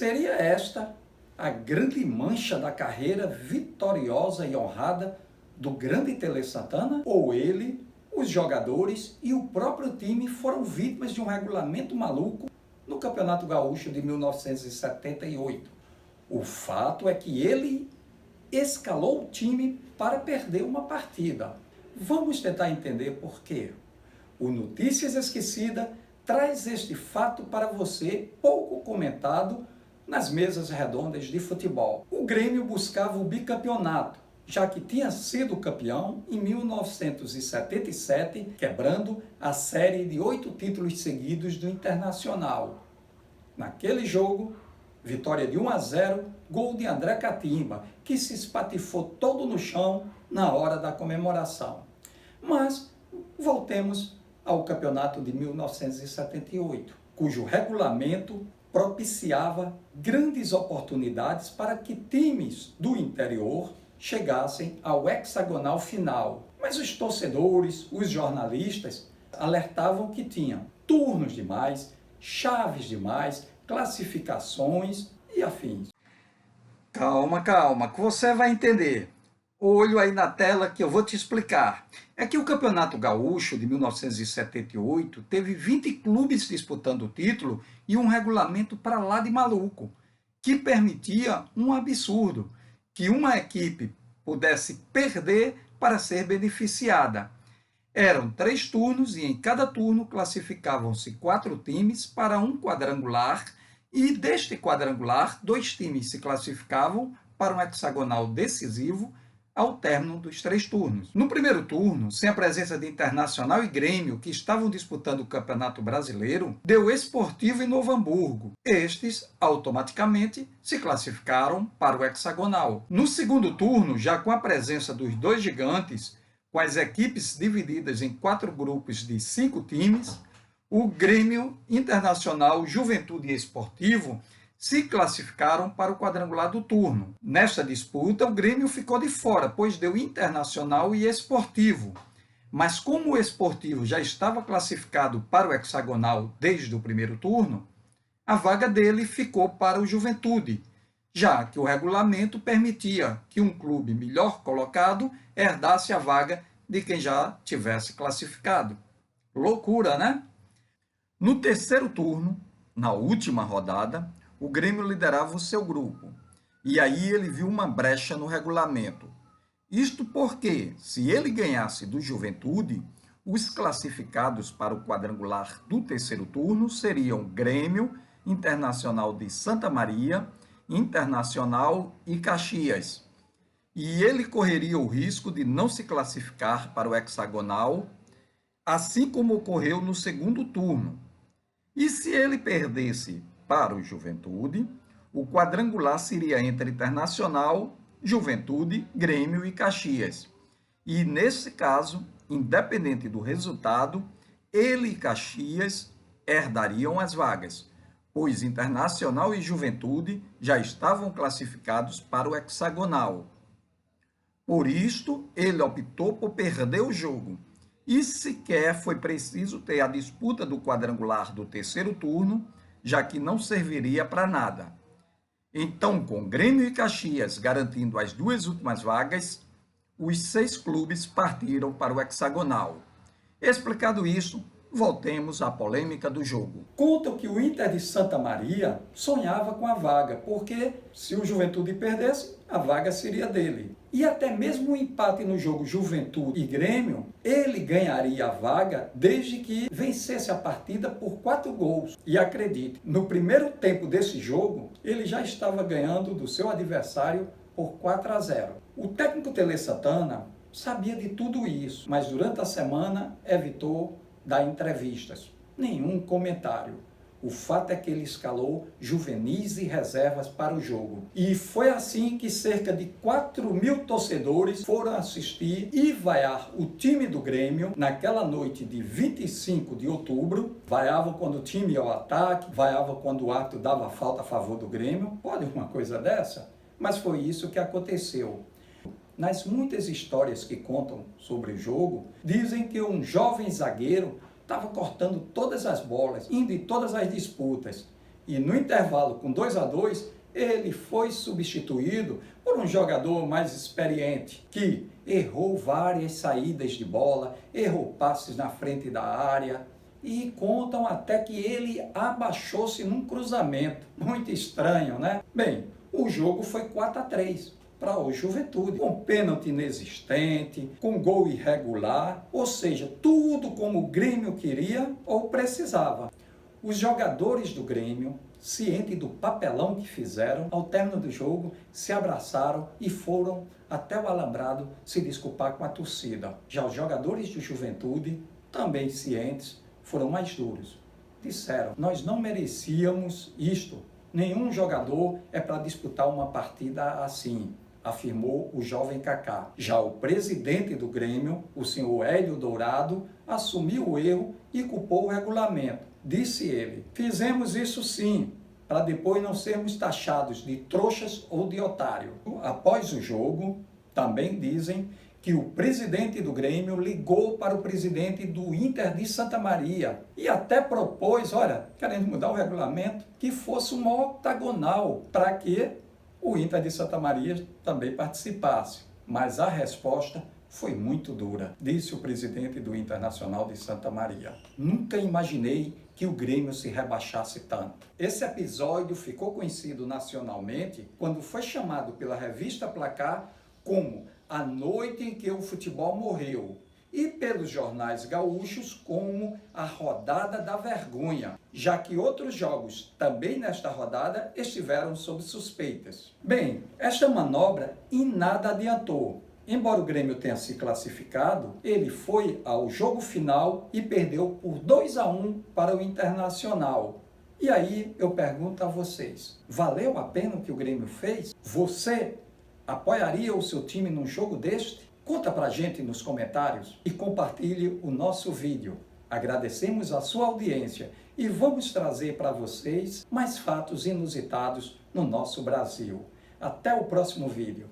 Seria esta a grande mancha da carreira vitoriosa e honrada do grande Tele Santana? Ou ele, os jogadores e o próprio time foram vítimas de um regulamento maluco no Campeonato Gaúcho de 1978? O fato é que ele escalou o time para perder uma partida. Vamos tentar entender por quê. O Notícias Esquecida traz este fato para você, pouco comentado nas mesas redondas de futebol. O Grêmio buscava o bicampeonato, já que tinha sido campeão em 1977, quebrando a série de 8 títulos seguidos do Internacional. Naquele jogo, vitória de 1-0, gol de André Catimba, que se espatifou todo no chão na hora da comemoração. Mas voltemos ao campeonato de 1978, cujo regulamento propiciava grandes oportunidades para que times do interior chegassem ao hexagonal final. Mas os torcedores, os jornalistas, alertavam que tinham turnos demais, chaves demais, classificações e afins. Calma, que você vai entender. Olho aí na tela que eu vou te explicar. É que o Campeonato Gaúcho de 1978 teve 20 clubes disputando o título e um regulamento para lá de maluco, que permitia um absurdo, que uma equipe pudesse perder para ser beneficiada. Eram 3 turnos e em cada turno classificavam-se 4 times para um quadrangular e deste quadrangular 2 times se classificavam para um hexagonal decisivo ao término dos 3 turnos. No primeiro turno, sem a presença de Internacional e Grêmio, que estavam disputando o Campeonato Brasileiro, deu Esportivo e Novo Hamburgo. Estes, automaticamente, se classificaram para o hexagonal. No segundo turno, já com a presença dos 2 gigantes, com as equipes divididas em 4 grupos de 5 times, o Grêmio, Internacional, Juventude e Esportivo se classificaram para o quadrangular do turno. Nesta disputa, o Grêmio ficou de fora, pois deu Internacional e Esportivo. Mas como o Esportivo já estava classificado para o hexagonal desde o primeiro turno, a vaga dele ficou para o Juventude, já que o regulamento permitia que um clube melhor colocado herdasse a vaga de quem já tivesse classificado. Loucura, né? No terceiro turno, na última rodada, o Grêmio liderava o seu grupo, e aí ele viu uma brecha no regulamento. Isto porque, se ele ganhasse do Juventude, os classificados para o quadrangular do terceiro turno seriam Grêmio, Internacional de Santa Maria, Internacional e Caxias. E ele correria o risco de não se classificar para o hexagonal, assim como ocorreu no segundo turno. E se ele perdesse para o Juventude, o quadrangular seria entre Internacional, Juventude, Grêmio e Caxias. E, nesse caso, independente do resultado, ele e Caxias herdariam as vagas, pois Internacional e Juventude já estavam classificados para o hexagonal. Por isto, ele optou por perder o jogo. E sequer foi preciso ter a disputa do quadrangular do terceiro turno, já que não serviria para nada. Então, com Grêmio e Caxias garantindo as 2 últimas vagas, os 6 clubes partiram para o hexagonal. Explicado isso, voltemos à polêmica do jogo. Contam que o Inter de Santa Maria sonhava com a vaga, porque se o Juventude perdesse, a vaga seria dele. E até mesmo o empate no jogo Juventude e Grêmio, ele ganharia a vaga desde que vencesse a partida por 4 gols. E acredite, no primeiro tempo desse jogo, ele já estava ganhando do seu adversário por 4-0. O técnico Tele Santana sabia de tudo isso, mas durante a semana evitou dar entrevistas. Nenhum comentário. O fato é que ele escalou juvenis e reservas para o jogo. E foi assim que cerca de 4.000 torcedores foram assistir e vaiar o time do Grêmio naquela noite de 25 de outubro. Vaiavam quando o time ia ao ataque, vaiavam quando o árbitro dava falta a favor do Grêmio. Pode uma coisa dessa? Mas foi isso que aconteceu. Nas muitas histórias que contam sobre o jogo, dizem que um jovem zagueiro estava cortando todas as bolas, indo em todas as disputas. e no intervalo com 2-2, ele foi substituído por um jogador mais experiente, que errou várias saídas de bola, errou passes na frente da área, e contam até que ele abaixou-se num cruzamento. Muito estranho, né? Bem, o jogo foi 4-3 para o Juventude, com pênalti inexistente, com gol irregular, ou seja, tudo como o Grêmio queria ou precisava. Os jogadores do Grêmio, cientes do papelão que fizeram, ao término do jogo, se abraçaram e foram até o alambrado se desculpar com a torcida. Já os jogadores do Juventude, também cientes, foram mais duros. Disseram, nós não merecíamos isto. Nenhum jogador é para disputar uma partida assim, afirmou o jovem Kaká. Já o presidente do Grêmio, o senhor Hélio Dourado, assumiu o erro e culpou o regulamento. Disse ele, fizemos isso sim, para depois não sermos taxados de trouxas ou de otário. Após o jogo, também dizem que o presidente do Grêmio ligou para o presidente do Inter de Santa Maria e até propôs, olha, querendo mudar o regulamento, que fosse uma octagonal para que o Inter de Santa Maria também participasse. Mas a resposta foi muito dura, disse o presidente do Internacional de Santa Maria. Nunca imaginei que o Grêmio se rebaixasse tanto. Esse episódio ficou conhecido nacionalmente quando foi chamado pela revista Placar como a noite em que o futebol morreu, e pelos jornais gaúchos como a rodada da vergonha, já que outros jogos também nesta rodada estiveram sob suspeitas. Bem, esta manobra em nada adiantou. Embora o Grêmio tenha se classificado, ele foi ao jogo final e perdeu por 2-1 para o Internacional. E aí eu pergunto a vocês, valeu a pena o que o Grêmio fez? Você apoiaria o seu time num jogo deste? Conta pra gente nos comentários e compartilhe o nosso vídeo. Agradecemos a sua audiência e vamos trazer para vocês mais fatos inusitados no nosso Brasil. Até o próximo vídeo.